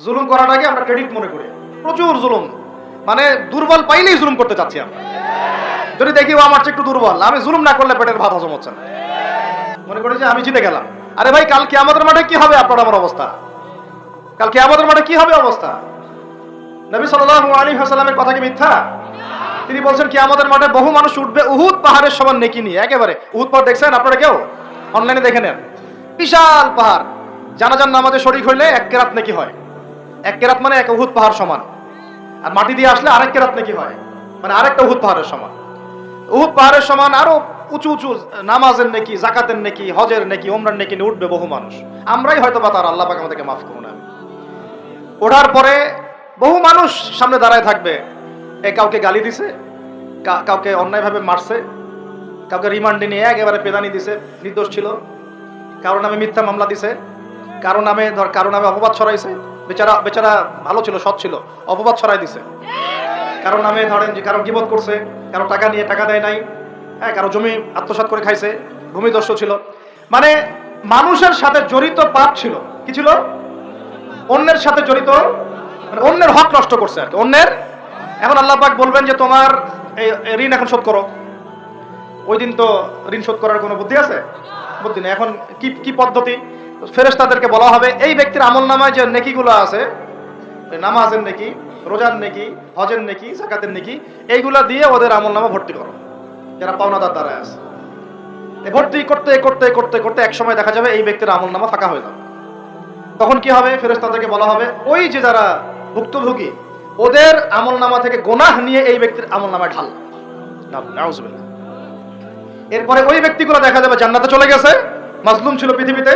জুলুম করাটাকে আমরা ক্রেডিট মনে করি। প্রচুর জুলুম, মানে দুর্বল পাইলেই জুলুম করতে চাচ্ছি আমরা। যদি দেখি ও আমার চেয়ে একটু দুর্বল, আমি জুলুম না করলে পেটের ভাত হজম হচ্ছে না, মনে করি যে আমি জিতে গেলাম। আরে ভাই, কাল কিয়ামতের মাঠে কি হবে আপনার আমার অবস্থা? কাল কিয়ামতের মাঠে কি হবে অবস্থা? নবী সাল্লাল্লাহু আলাইহি ওয়াসাল্লামের কথা কি মিথ্যা? তিনি বলছেন কিয়ামতের মাঠে বহু মানুষ উঠবে উহুদ পাহাড়ের সমান নেকি নিয়ে। একেবারে উহুদ পাহাড় দেখছেন আপনারা? কেউ অনলাইনে দেখে নেন, বিশাল পাহাড়। জানাজার নামাজে শরীক হইলে 1 কেরাত নেকি হয়। 1 কেরাত মানে 1 উহুদ পাহাড় সমান। আর মাটি দিয়ে আসলে আরেক কেরাত নেকি হয়, মানে আরেকটা উহুদ পাহাড়ের সমান। উহুদ পাহাড়ের সমান আরো উঁচু উঁচু নামাজের নেকি, যাকাতের নেকি, হজের নেকি, ওমরার নেকি নিয়ে উঠবে বহু মানুষ। আমরাই হয়তো বা তার, আল্লাহ পাক আমাদেরকে মাফ করুন। ওঠার পরে বহু মানুষ সামনে দাঁড়ায় থাকবে। কাউকে গালি দিছে, কাউকে অন্যায়ভাবে মারছে, কাউকে রিমান্ডে নিয়ে একেবারে পেদানি দিছে, নির্দোষ ছিল। কারো নামে মিথ্যা মামলা দিছে, কারো নামে অপবাদ ছড়াইছে। বেচারা বেচারা ভালো ছিল, সৎ ছিল, অপবাদ ছড়াই দিছে। কারো নামে ধরেন যে কারো গীবত করছে, কারো টাকা নিয়ে টাকা দেয় নাই, হ্যাঁ, কারো জমি আত্মসাৎ করে খাইছে, ভূমিদস্যু ছিল। মানে মানুষের সাথে জড়িত পাপ ছিল। কি ছিল? অন্যের সাথে জড়িত, মানে অন্যের হক নষ্ট করছে আর কি, অন্যের। এখন আল্লাহ পাক বলবেন যে তোমার এই ঋণ এখন শোধ করো। ওই দিন তো ঋণ শোধ করার কোনো বুদ্ধি আছে? বুদ্ধি নেই। এখন কি পদ্ধতি? ফেরেশতাদেরকে বলা হবে এই ব্যক্তির আমলনামায় যে নেকিগুলো আছে, নামাজের নেকি, রোজার নেকি, হজের নেকি, যাকাতের নেকি, এইগুলা দিয়ে ওদের আমলনামা ভর্তি করো, যারা পাওনাদার দ্বারা আছে। ভর্তি করতে করতে করতে করতে এক সময় দেখা যাবে এই ব্যক্তির আমলনামা ফাঁকা হয়ে যাবে। তখন কি হবে? ফেরেশতাদেরকে বলা হবে ওই যে যারা ভুক্তভোগী, ওদের আমলনামা থেকে গুনাহ নিয়ে এই ব্যক্তির আমলনামায় ঢাল। নাউজুবিল্লাহ। এরপরে ওই ব্যক্তিগুলো দেখা যাবে জান্নাতে চলে গেছে, মাজলুম ছিল পৃথিবীতে,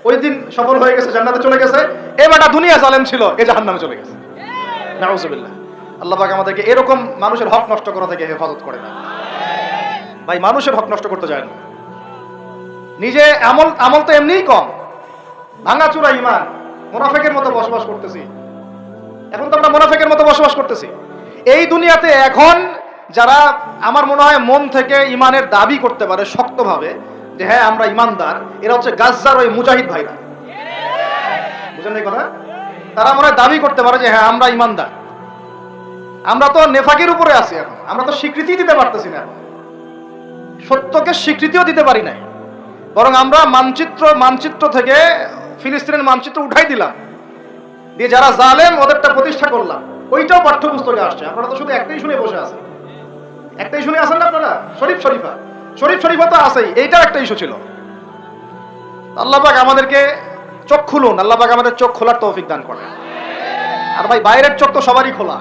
ওই দিন সফল হয়ে গেছে, জান্নাতে চলে গেছে। এবারটা দুনিয়া জালেম ছিল, এ জাহান্নামে চলে গেছে। নাউজুবিল্লাহ। আল্লাহ পাক আমাদেরকে এরকম মানুষের হক নষ্ট করা থেকে হেফাজত করে না। ভাই, মানুষের হক নষ্ট করতে যায় না। নিজে আমল তো এমনিই কম, ভাঙাচুরা ঈমান, মুনাফিকের মতো বসবাস করতেছি। এখন তো আমরা মুনাফিকের মতো বসবাস করতেছি এই দুনিয়াতে। এখন যারা আমার মনে হয় মন থেকে ঈমানের দাবি করতে পারে শক্তভাবে যে হ্যাঁ আমরা ঈমানদার, এরা হচ্ছে গাজ্জার ওই মুজাহিদ ভাইরা। বুঝেন এই কথা? তারা মনে হয় দাবি করতে পারে যে হ্যাঁ আমরা ঈমানদার। আমরা তো নেফাকের উপরে আছি এখন, আমরা তো স্বীকৃতি দিতে পারতেছি না, সত্যকে স্বীকৃতিও দিতে পারি নাই। বরং আমরা মানচিত্র থেকে ফিলিস্তিনের মানচিত্র উঠাই দিলাম, দিয়ে যারা জালেম ওদেরটা প্রতিষ্ঠা করলাম। ওইটাও পাঠ্যপুস্তকে আসছে। আপনারা তো শুধু একটাই শুনে বসে আছেন, একটাই শুনে আছেন না আপনারা? শরীফ শরীফা তো আছেই, এইটাও একটা ইস্যু ছিল। আল্লাহ পাক আমাদেরকে চোখ খুলুন, আল্লাহ পাক আমাদের চোখ খোলার তৌফিক দান করেন। আর ভাই, বাইরের চোখ তো সবারই খোলা,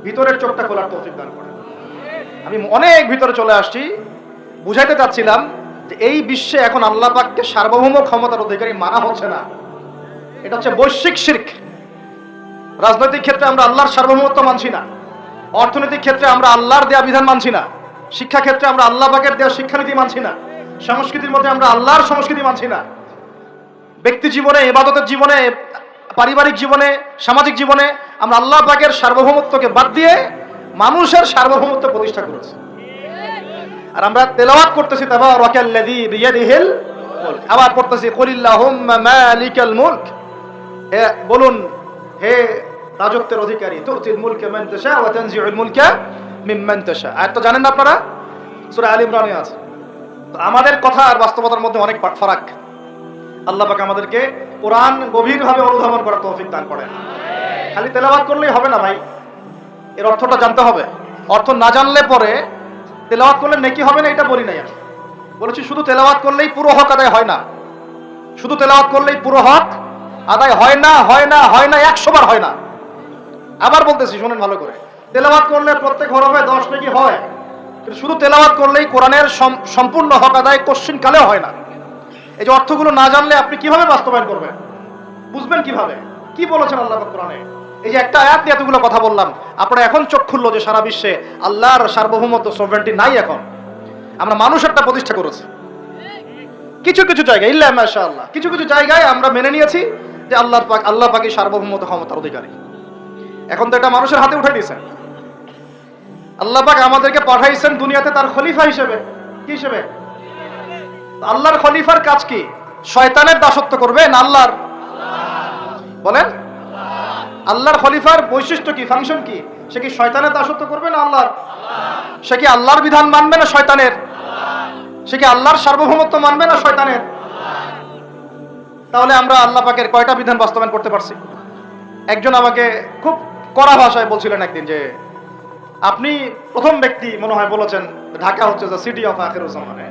ভিতরের চোখটা খোলার তৌফিক দান করেন। আমি অনেক ভিতরে চলে আসছি, বুঝাইতে চাচ্ছিলাম যে এই বিশ্বে এখন আল্লাহ পাককে সার্বভৌম ক্ষমতার অধিকারী মানা হচ্ছে না। এটা হচ্ছে বৈশ্বিক শিরক। রাজনৈতিক ক্ষেত্রে আমরা আল্লাহর সার্বভৌমত্ব মানছি না, অর্থনৈতিক ক্ষেত্রে আমরা আল্লাহর দেয়া বিধান মানছি না, শিক্ষা ক্ষেত্রে আমরা আল্লাহ পাকের দেয়া শিক্ষানীতি মানছি না, সংস্কৃতির মধ্যে আমরা আল্লাহর সংস্কৃতি মানছি না, ব্যক্তি জীবনে, ইবাদতের জীবনে, পারিবারিক জীবনে, সামাজিক জীবনে আমরা আল্লাহ পাকের সার্বভৌমত্বকে বাদ দিয়ে মানুষের সার্বভৌমত্ব প্রতিষ্ঠা করেছি। আর আমরা তেলাওয়াত করতেছি তাবারাকাল্লাযী বিয়াদিহিল মুলক, আবার পড়তেছি কুলিল্লাহুম্মা মালিকাল মুলক, হে বলুন হে রাজত্বের অধিকারী, তুতিল মুলকা মান তাশা ওয়া তানজিউল মুলকা মিম্মান তাশা। আয়াত তো জানেন না আপনারা, সূরা আলে ইমরানে আছে। তো আমাদের কথা আর বাস্তবতার মধ্যে অনেক ফারাক। আল্লাহ পাক আমাদেরকে কোরআন গভীরভাবে অনুধাবন করার তৌফিক দান করেন। খালি তেলাওয়াত করলেই হবে না ভাই, এর অর্থটা জানতে হবে। অর্থ না জানলে পরে তেলাওয়াত করলে নেকি হবে না, এটা বলি নাই আমি। বলেছি শুধু তেলাওয়াত করলেই পুরো হক আদায় হয় না, শুধু তেলাওয়াত করলেই পুরো হক আদায় হয় না, 100 বার হয় না। আবার বলতেছি, শুনেন ভালো করে, তেলাওয়াত করলে প্রত্যেক হরফে 10 নেকি হয়, কিন্তু শুধু তেলাওয়াত করলেই কোরআনের সম্পূর্ণ হক আদায় কোশ্চিন কালেও হয় না। এই যে অর্থগুলো না জানলে আপনি কিভাবে বাস্তবায়ন করবেন, বুঝবেন কিভাবে কি বলেছেন আল্লাহ পাক কোরআনে? এই যে একটা আয়াত নিয়ে এতগুলো কথা বললাম, আপনারা এখন চোখ খুললো যে সারা বিশ্বে আল্লাহর সার্বভৌমত্ব সভরেন্টি নাই। এখন আমরা মানুষেরটা প্রতিষ্ঠা করেছি কিছু কিছু জায়গায়, ইল্লা মাশাআল্লাহ, কিছু কিছু জায়গায় আমরা মেনে নিয়েছি যে আল্লাহ পাকই সার্বভৌমত্ব ক্ষমতার অধিকারী। এখন তো এটা মানুষের হাতে উঠে দিয়েছেন। আল্লাহ পাক আমাদেরকে পাঠাইছেন দুনিয়াতে তার খলিফা হিসেবে। কি হিসেবে? আল্লাহর খলিফার কাজ কি? শয়তানের দাসত্ব করবে না আল্লাহর? বলেন। আল্লাহর খলিফার বৈশিষ্ট্য কি, ফাংশন কি? সে কি শয়তানের দাসত্ব করবে না আল্লাহর? সে কি আল্লাহর বিধান মানবে না শয়তানের? সে কি আল্লাহর সার্বভৌমত্ব মানবে না শয়তানের? তাহলে আমরা আল্লাহ পাকের কয়টা বিধান বাস্তবায়ন করতে পারছি? একজন আমাকে খুব কড়া ভাষায় বলছিলেন একদিন যে আপনি প্রথম ব্যক্তি মনে হয় বলেছেন ঢাকা হচ্ছে দ্য সিটি অফ আখিরুজ্জামানে।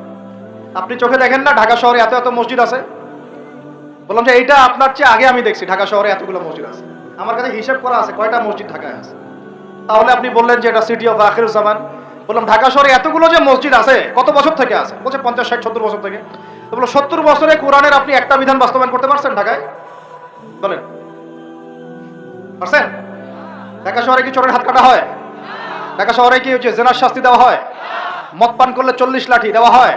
আপনি চোখে দেখেন না ঢাকা শহরে এত এত মসজিদ আছে? বললাম যে এইটা আপনার চেয়ে আগে আমি দেখছি ঢাকা শহরে এতগুলো মসজিদ আছে। আমার কাছে হিসাব করা আছে কয়টা মসজিদ ঢাকায় আছে। তাহলে আপনি বললেন যে এটা সিটি অফ আখিরুজ্জামান। বললাম ঢাকা শহরে এতগুলো যে মসজিদ আছে কত বছর থেকে আছে? বলছে 50, 60, 70 বছর থেকে। তো বললো 70 বছরে কোরআনের আপনি একটা বিধান বাস্তবায়ন করতে পারছেন ঢাকায়? বলেন পারছেন? ঢাকা শহরে কি চোরের হাত কাটা হয়? ঢাকা শহরে কি হচ্ছে জেনার শাস্তি দেওয়া হয়? মদ পান করলে 40 লাঠি দেওয়া হয়?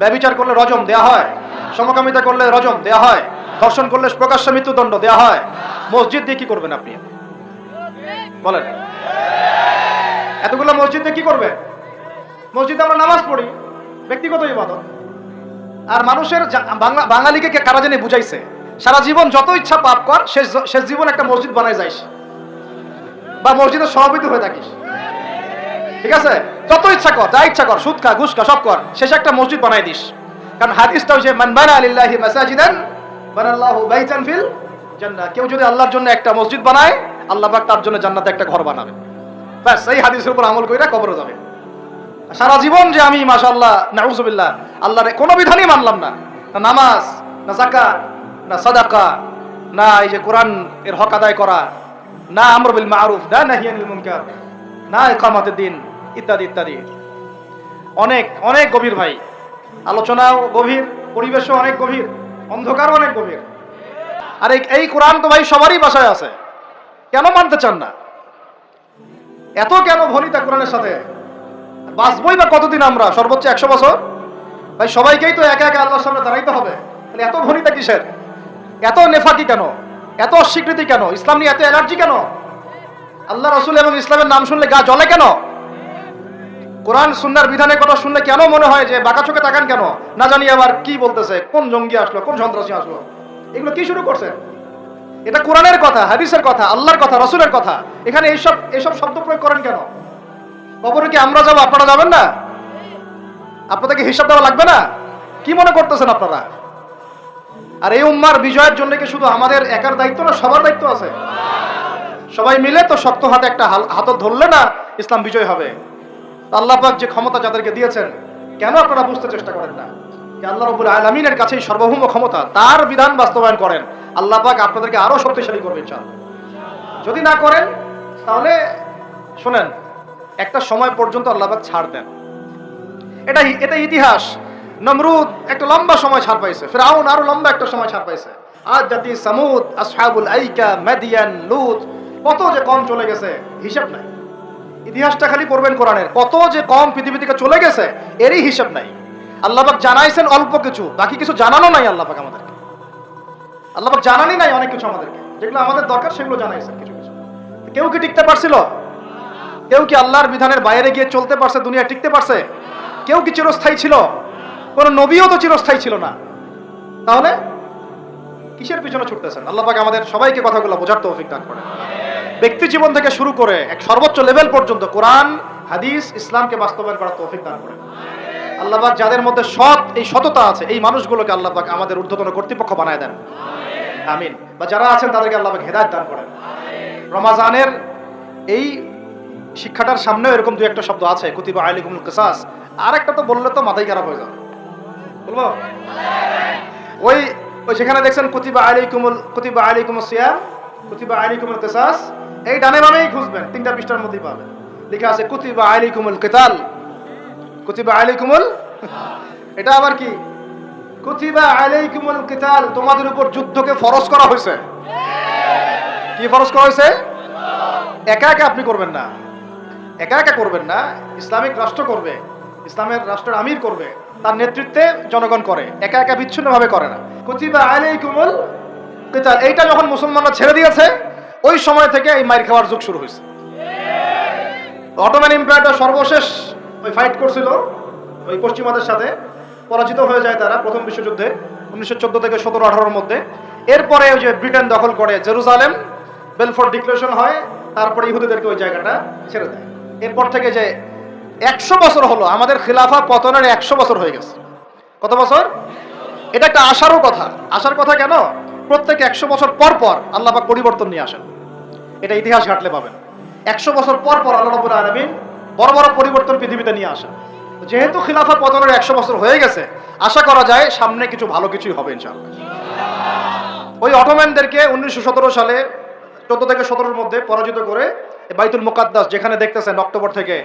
ব্যভিচার করলে রজম দেওয়া হয়? সমকামিতা করলে রজম দেওয়া হয়? ধর্ষণ করলে প্রকাশ্য মৃত্যুদণ্ড দেওয়া হয়? মসজিদ দিয়ে কি করবেন আপনি? বলেন এতগুলো মসজিদ দিয়ে কি করবে? মসজিদে আমরা নামাজ পড়ি, ব্যক্তিগত ইবাদত। আর মানুষের বাঙালিকে কারা জানি বুঝাইছে সারা জীবন যত ইচ্ছা পাপ কর, শেষ জীবন একটা মসজিদ বানায় যাইস বা মসজিদের সভাপতি হয়ে থাকিস, ঠিক আছে? যত ইচ্ছা কর, যা ইচ্ছা কর, সুদ খা, ঘুষ খা, সব কর, শেষে একটা মসজিদ বানাই দিস। কারণ হাদিসটা হচ্ছে মান বানা লিল্লাহি মাসাজিদান বানাল্লাহু বাইতান ফিল জান্নাহ। কেউ যদি আল্লাহর জন্য একটা মসজিদ বানায়, আল্লাহ পাক তার জন্য জান্নাতে একটা ঘর বানাবে। ব্যাস, এই হাদিসের উপর আমল কইরা কবরে যাবে। সারা জীবন যে আমি মাশাআল্লাহ নাউযুবিল্লাহ আল্লাহর কোনো বিধানই মানলাম না, না নামাজ, না যাকাত, না সাদাকা, না এই যে কোরআন এর হক আদায় করা, না আমর বিল মারুফ, না নাহি আনিল মুনকার, না ইকামাতুদ দ্বীন, ইত্যাদি ইত্যাদি। অনেক অনেক গভীর ভাই, আলোচনাও গভীর, পরিবেশও অনেক গভীর, অন্ধকারও অনেক গভীর। আর এই কোরআন তো ভাই সবারই বাসায় আছে, কেন মানতে চান না? এত কেন ভনিতা কোরআনের সাথে? বাঁচবই বা কতদিন আমরা? সর্বোচ্চ 100 বছর। ভাই সবাইকেই তো একা একা আল্লাহর সামনে দাঁড়াইতে হবে, তাহলে এত ভনিতা কিসের? এত নেফাকি কেন? এত অস্বীকৃতি কেন? ইসলাম নিয়ে এত এলার্জি কেন? আল্লাহ রাসূল এবং ইসলামের নাম শুনলে গা জ্বলে কেন? কোরআন সুন্নাহর বিধানের কথা শুনলে কেন মনে হয় যে বাঁকা চোখে তাকান কেন? না জানি আবার কি বলতেছে, কোন জঙ্গি আসলো, কোন সন্ত্রাসী আসলো, এগুলো কি শুরু করছে? এটা কোরআনের কথা, হাদিসের কথা, আল্লাহর কথা, রাসূলের কথা। এখানে এইসব শব্দ প্রয়োগ করেন কেন? কবরে কি আমরা যাবো, আপনারা যাবেন না? আপনাদেরকে হিসাব দেওয়া লাগবে না? কি মনে করতেছেন আপনারা? আর এই উম্মার বিজয়ের জন্য কি শুধু আমাদের একার দায়িত্ব না, সবার দায়িত্ব আছে? সবাই মিলে তো শক্ত হাতে একটা হাত ধরলে না ইসলাম বিজয় হবে। আল্লাহ পাক যে ক্ষমতা যাদেরকে দিয়েছেন, কেন আপনারা বুঝতে চেষ্টা করেন না যে আল্লাহ রাব্বুল আলামিনের কাছেই সর্বভৌম ক্ষমতা, তার বিধান বাস্তবায়ন করেন, আল্লাহ পাক আপনাদেরকে আরো শক্তিশালী করবে ইনশাআল্লাহ। যদি না করেন তাহলে শুনেন, একটা সময় পর্যন্ত আল্লাহ পাক ছাড় দেন। এটা ইতিহাস। নমরুদ একটা লম্বা সময় ছাড় পাইছে, ফিরআউন আরো লম্বা একটা সময় ছাড় পাইছে, আদ জাতি সামুদ, আসহাবুল আইকা, মাদিয়ান, লুত, কত যে কম চলে গেছে হিসাব নাই। ইতিহাসটা খালি পড়বেন কোরআনের, কত যে কম পৃথিবী থেকে চলে গেছে এরই হিসাব নাই। আল্লাহ পাক জানাইছেন অল্প কিছু, বাকি কিছু জানানো নাই আল্লাহ পাক আমাদেরকে। আল্লাহ পাক জানানি নাই অনেক কিছু আমাদেরকে, যেগুলো আমাদের দরকার সেগুলো জানাইছেন কিছু কিছু। কেউ কি টিকতে পারছিল? কেউ কি আল্লাহর বিধানের বাইরে গিয়ে চলতে পারছে? দুনিয়া টিকতে পারছে? কেউ কি চিরস্থায়ী ছিল? কোন নবীও তো চিরস্থায়ী ছিল না। তাহলে কিসের পিছনে ছুটতেছেন? আল্লাহ পাক আমাদের সবাইকে কথাগুলো বোঝার তৌফিক দান করেন। ব্যক্তি জীবন থেকে শুরু করে এক সর্বোচ্চ লেভেল পর্যন্ত কোরআন, হাদিস, ইসলামকে বাস্তবায়ন করার তৌফিক দান করেন। আল্লাহ পাক যাদের মধ্যে এই সততা আছে, এই মানুষগুলোকে আল্লাহ পাক আমাদের ঊর্ধ্বতন কর্তৃপক্ষ বানায় দেন, আমিন। বা যারা আছেন তাদেরকে আল্লাহ পাক হেদায়েত দান করেন। রমাজানের এই শিক্ষাটার সামনেও এরকম দুই একটা শব্দ আছে, কুতিবা আলাইকুমুল কিসাস। আর একটা তো বললে তো মাথায় খারাপ হয়ে যাবে, বলবো? ওই যেখানে দেখছেন কুতিবা আলাইকুমুস সিয়াম, কুতিবা আলাইকুমুল কিসাস, এই ডানে বামেই খুঁজবেন, 3টা পৃষ্ঠার মধ্যেই পাবেন। লেখা আছে কুতিবা আলাইকুমুল কিতাল, কুতিবা আলাইকুমুল, এটা আবার কি? কুতিবা আলাইকুমুল কিতাল, তোমাদের উপর যুদ্ধকে ফরজ করা হয়েছে। কি ফরজ করা হয়েছে? একা একা আপনি করবেন না, একা একা করবেন না, ইসলামিক রাষ্ট্র করবে, ইসলামের রাষ্ট্রের আমির করবে, তার নেতৃত্বে জনগণ করে, একা একা বিচ্ছিন্নভাবে করে না। কুতিবা আলাইকুমুল কিতাল, এইটা যখন মুসলমানরা ছেড়ে দিয়েছে, ওই সময় থেকে এই মাইর খাওয়ার যুগ শুরু হয়েছে। অটোম্যান এম্পায়ারটা সর্বশেষ ওই ফাইট করছিল ওই পশ্চিমাদের সাথে, পরাজিত হয়ে যায় তারা প্রথম বিশ্বযুদ্ধে 1914 থেকে 17-18-র মধ্যে। এরপরে ওই যে ব্রিটেন দখল করে জেরুজালেম, বেলফোর ডিক্লারেশন হয়, তারপরে ইহুদিদেরকে ওই জায়গাটা ছেড়ে দেয়। এরপর থেকে যে 100 বছর হলো, আমাদের খিলাফা পতনের 100 বছর হয়ে গেছে। কত বছর? এটা একটা আশারও কথা। আশার কথা কেন? প্রত্যেক 100 বছর পর পর আল্লাহ পাক পরিবর্তন নিয়ে আসেন। এটা ইতিহাস ঘাটলে পাবেন। 100 বছর পর পর আল্লাহ রাব্বুল আলামিন বড় বড় পরিবর্তন পৃথিবীতে নিয়ে আসেন। যেহেতু খিলাফা পতনের 100 বছর হয়ে গেছে, আশা করা যায় সামনে কিছু ভালো কিছুই হবে ইনশাআল্লাহ। ওই অটোম্যানদেরকে 1917 সালে 14 থেকে 17-এর মধ্যে পরাজিত করে বাইতুল মুকাদ্দাস, যেখানে দেখতেছেন অক্টোবর থেকে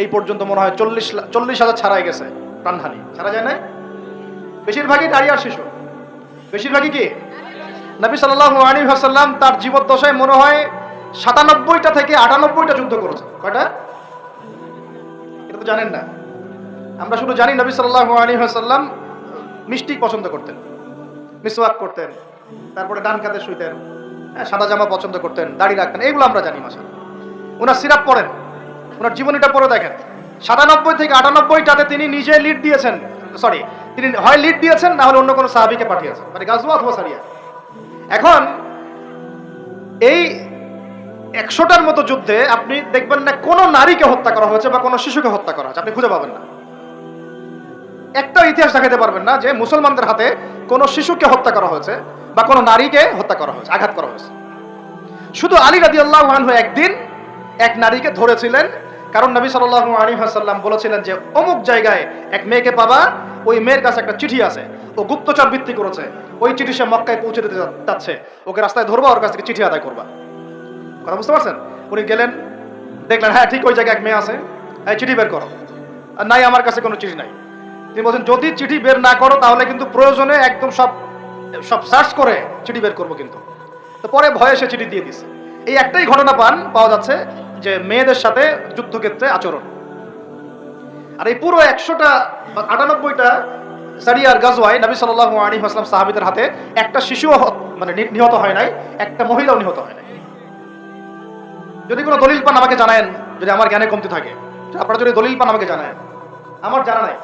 এই পর্যন্ত মনে হয় 40,000 ছাড়াই গেছে প্রাণহানি। ছাড়া যায় না? বেশিরভাগই নারী আর শিশু। বেশিরভাগই কি? নবী সাল্লাল্লাহু আলাইহি ওয়াসাল্লাম তার জীবদ্দশায় মনে হয় 97টা থেকে 98টা যুদ্ধ করেছেন। কয়টা? এটা তো জানেন না। আমরা শুধু জানি নবী সাল্লাল্লাহু আলাইহি ওয়াসাল্লাম মিষ্টি পছন্দ করতেন, মিসওয়াক করতেন, তারপরে ডান কাতে শুইতেন, সাদা জামা পছন্দ করতেন, দাড়ি রাখতেন, এইগুলো আমরা জানি। মাশাআল্লাহ। ওনার সিরাত পড়েন, ওনার জীবনীটা পড়ে দেখেন। 97 থেকে 98টাতে তিনি নিজে লিড দিয়েছেন, সরি, তিনি হয় লিড দিয়েছেন না হলে অন্য কোনো সাহাবীকে পাঠিয়েছেন, মানে গাজওয়া অথবা সারিয়া। এখন এই 100টার মতো যুদ্ধে আপনি দেখবেন না কোনো নারীকে হত্যা করা হয়েছে বা কোনো শিশুকে হত্যা করা হয়েছে, আপনি খুঁজে পাবেন না। একটা ইতিহাস দেখাতে পারবেন না যে মুসলমানদের হাতে কোনো শিশুকে হত্যা করা হয়েছে বা কোনো নারীকে হত্যা করা হয়েছে, আঘাত করা হয়েছে। শুধু আলী রাদিয়াল্লাহু আনহু একদিন এক নারীকে ধরেছিলেন, কারণ নবী সাল্লাল্লাহু আলাইহি ওয়াসাল্লাম বলেছিলেন যে অমুক জায়গায় এক মেয়েকে পাবা, ওই মেয়ের কাছে একটা চিঠি আছে, ও গুপ্তচর বৃত্তি করেছে, ওই চিঠি সে মক্কায় পৌঁছে দিতে যাচ্ছে, ওকে রাস্তায় ধরবা, ওর কাছ থেকে চিঠি আদায় করবা। কথা বুঝতে পারছেন? উনি গেলেন, দেখলেন হ্যাঁ ঠিক ওই জায়গায় এক মেয়ে আছে, হ্যাঁ চিঠি বের করো। আর নাই, আমার কাছে কোনো চিঠি নাই। তিনি বলছেন যদি চিঠি বের না করো তাহলে কিন্তু প্রয়োজনে একদম সব সার্চ করে চিঠি বের করবো কিন্তু। তো পরে ভয়ে সে চিঠি দিয়ে দিছে। এই একটাই ঘটনা পাওয়া যাচ্ছে যে মেয়েদের সাথে যুদ্ধক্ষেত্রে আচরণ। আর এই পুরো 100টা 98টা সারিয়ার গাজওয়ায় নবী সাল্লাল্লাহু আলাইহি ওয়াসাল্লাম সাহাবীদের হাতে একটা শিশুও মানে নিহত হয় নাই, একটা মহিলাও নিহত হয় নাই। যদি কোনো দলিল পান আমাকে জানায়েন, যদি আমার জ্ঞানে কমতি থাকে, আপনারা যদি দলিল পান আমাকে জানায়েন, আমার জানা নাই।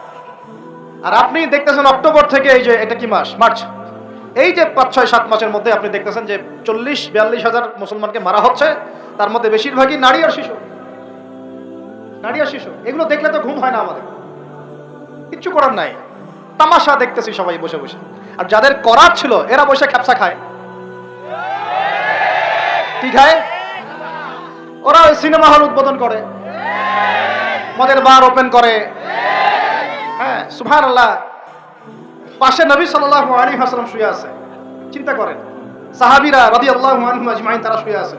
আর আপনি দেখতেছেন অক্টোবর থেকে এই যে এটা কি মাস, মার্চ, এই যে 5-6-7 মাসের মধ্যে আপনি দেখতেছেন যে 40-42 হাজার মুসলমানকে মারা হচ্ছে, তার মধ্যে বেশিরভাগই নারী আর শিশু। নারী আর শিশু, এগুলো দেখলে তো ঘুম হয় না আমাদের, কিচ্ছু করার নাই, তামাশা দেখতেছি সবাই বসে বসে। আর যাদের করার ছিল এরা বসে খ্যাপসা খায়। কি খায়? ওরা ওই সিনেমা হল উদ্বোধন করে, মদের বার ওপেন করে। হ্যাঁ সুবহানাল্লাহ। পাশে নবী সাল্লাল্লাহু আলাইহি ওয়াসাল্লাম শুয়ে আছে, চিন্তা করেন। সাহাবীরা রাদিয়াল্লাহু আনহুম আজমাইন তারা শুয়ে আছে।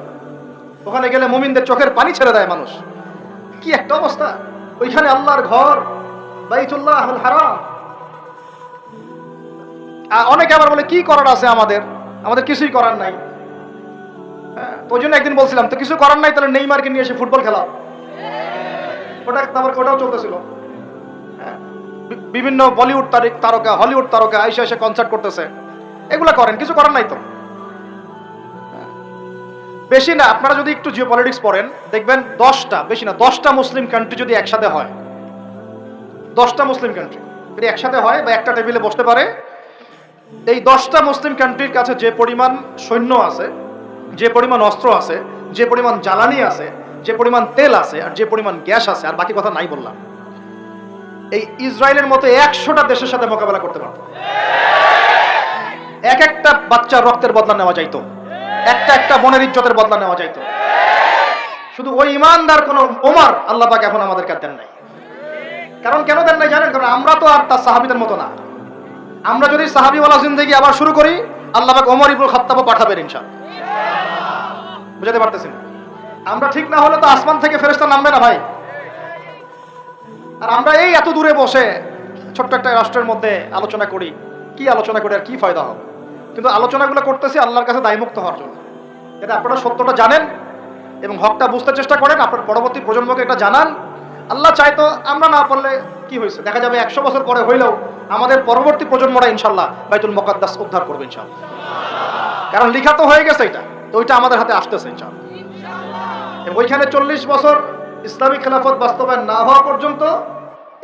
ওখানে গেলে মুমিনদের চোখের পানি ছেড়ে দেয় মানুষ। কি একটা অবস্থা! ওইখানে আল্লাহর ঘর বাইতুল্লাহুল হারাম। অনেকে আবার বলে কি করার আছে আমাদের কিছুই করার নাই। হ্যাঁ, ওই জন্য একদিন বলছিলাম তো কিছু করার নাই, তাহলে নেইমারকে নিয়ে এসে ফুটবল খেলা। ওটাও চলতেছিল। বিভিন্ন বলিউড তারকা, হলিউড তারকা এসে কনসার্ট করতেছে, এগুলা করেন, কিছু করার নাই তো। বেশি না, আপনারা যদি একটু জিও পলিটিক্স পড়েন দেখবেন 10টা, বেশি না 10টা মুসলিম কান্ট্রি যদি একসাথে হয়, 10টা মুসলিম কান্ট্রি যদি একসাথে হয় বা একটা টেবিলে বসতে পারে, এই 10টা মুসলিম কান্ট্রির কাছে যে পরিমাণ সৈন্য আছে, যে পরিমাণ অস্ত্র আছে, যে পরিমাণ জ্বালানি আছে, যে পরিমাণ তেল আছে, আর যে পরিমাণ গ্যাস আছে, আর বাকি কথা নাই বললাম, এই ইসরায়েলের মতো 100টা দেশের সাথে মোকাবেলা করতে পারত। এক একটা বাচ্চার রক্তের বদলা নেওয়া যাইতো, একটা বোনের ইজ্জতের বদলা নেওয়া যাইতো। শুধু ওই ইমানদার কোন ওমর আল্লাহ পাক এখন আমাদেরকে দেন নাই। কারণ কেন দেন নাই জানেন? কারণ আমরা তো আর তার সাহাবীদের মতো না। আমরা যদি সাহাবীওয়ালা জিন্দেগি আবার শুরু করি, আল্লাহ পাক ওমর ইবনে খাত্তাবও পাঠাবেন ইনশাআল্লাহ। বুঝাতে পারতেছেন? আমরা ঠিক না হলে তো আসমান থেকে ফেরেশতা নামবে না ভাই। আর আমরা এই এত দূরে বসে ছোট্ট একটা রাষ্ট্রের মধ্যে আলোচনা করি, কি আলোচনা করে আর কি ফায়দা হবে? কিন্তু আলোচনাগুলো করতেছি আল্লাহর কাছে দায়মুক্ত হওয়ার জন্য, যাতে আপনারা সত্যটা জানেন এবং হকটা বুঝতে চেষ্টা করেন, আপনার পরবর্তী প্রজন্মকে এটা জানান। আল্লাহ চাইতো আমরা না পারলে কি হয়েছে, দেখা যাবে 100 বছর পরে হইলেও আমাদের পরবর্তী প্রজন্মরা ইনশাল্লাহ বাইতুল মুকাদ্দাস উদ্ধার করবে ইনশাল্লাহ। কারণ লিখা তো হয়ে গেছে, এটা তো ওইটা আমাদের হাতে আসতেছে ইনশাল্লাহ। এবং ওইখানে 40 বছর ইসলামিক খেলাফত বাস্তবায়ন না হওয়া পর্যন্ত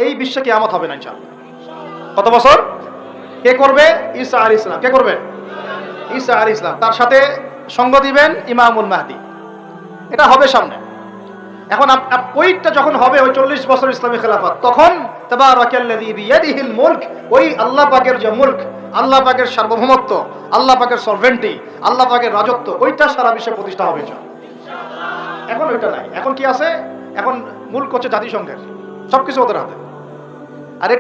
এই বিশ্বে কিয়ামত হবে না ইনশাআল্লাহ। কত বছর? কে করবে? ঈসা আলাইহিস সালাম। কে করবে? ঈসা আলাইহিস সালাম। তার সাথে সঙ্গ দিবেন ইমামুল মাহদি। এটা হবে সামনে। এখন ওইটা যখন হবে, ওই 40 বছর ইসলামী খেলাফত, তখন তাবারাকাল্লাযী বিয়াদিহিল মুলক, ওই আল্লাহ পাকের যে মুলক, আল্লাহ পাকের সার্বভৌমত্ব, আল্লাহ পাকের সরভেন্টি, আল্লাহ পাকের রাজত্ব, ওইটা সারা বিশ্বে প্রতিষ্ঠা হবে ইনশাআল্লাহ। এখন ওইটা নাই। এখন কি আছে? এখন মুলক হচ্ছে জাতিসংঘের, সবকিছু ওদের হাতে। আর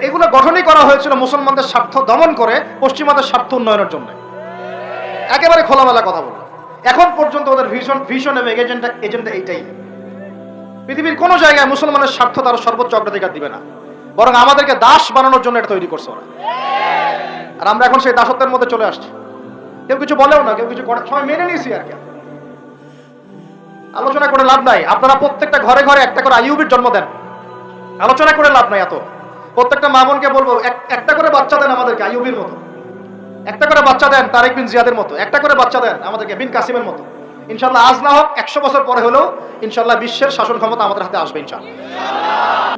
এগুলো গঠনই করা হয়েছিল মুসলমানদের স্বার্থ দমন করে পশ্চিমাদের স্বার্থ উন্নয়নের জন্য। একেবারে খোলামেলা কথা বলবো, এখন পর্যন্ত ওদের ভিশন এবং এজেন্ডা এইটাই। পৃথিবীর কোন জায়গায় মুসলমানের স্বার্থ তারা সর্বোচ্চ অগ্রাধিকার দিবে না, বরং আমাদেরকে দাস বানানোর জন্য এটা তৈরি করছে ওরা। আর আমরা এখন সেই দাসত্বের মধ্যে চলে আসছি। কেউ কিছু বলেও না, কেউ কিছু করে, সবাই মেনে নিয়েছি। আর কি আলোচনা করে লাভ নাই। আপনারা প্রত্যেকটা ঘরে ঘরে একটা করে আইয়ুবের জন্ম দেন, আলোচনা করে লাভ নাই। এত প্রত্যেকটা মা বোনকে বলবো, একটা করে বাচ্চা দেন আমাদেরকে আইয়ুবের মতো, একটা করে বাচ্চা দেন তারেক বিন জিয়াদের মতো, একটা করে বাচ্চা দেন আমাদেরকে বিন কাসিমের মতো। ইনশাআল্লাহ আজ না হোক 100 বছর পরে হলেও ইনশাআল্লাহ বিশ্বের শাসন ক্ষমতা আমাদের হাতে আসবে ইনশাআল্লাহ।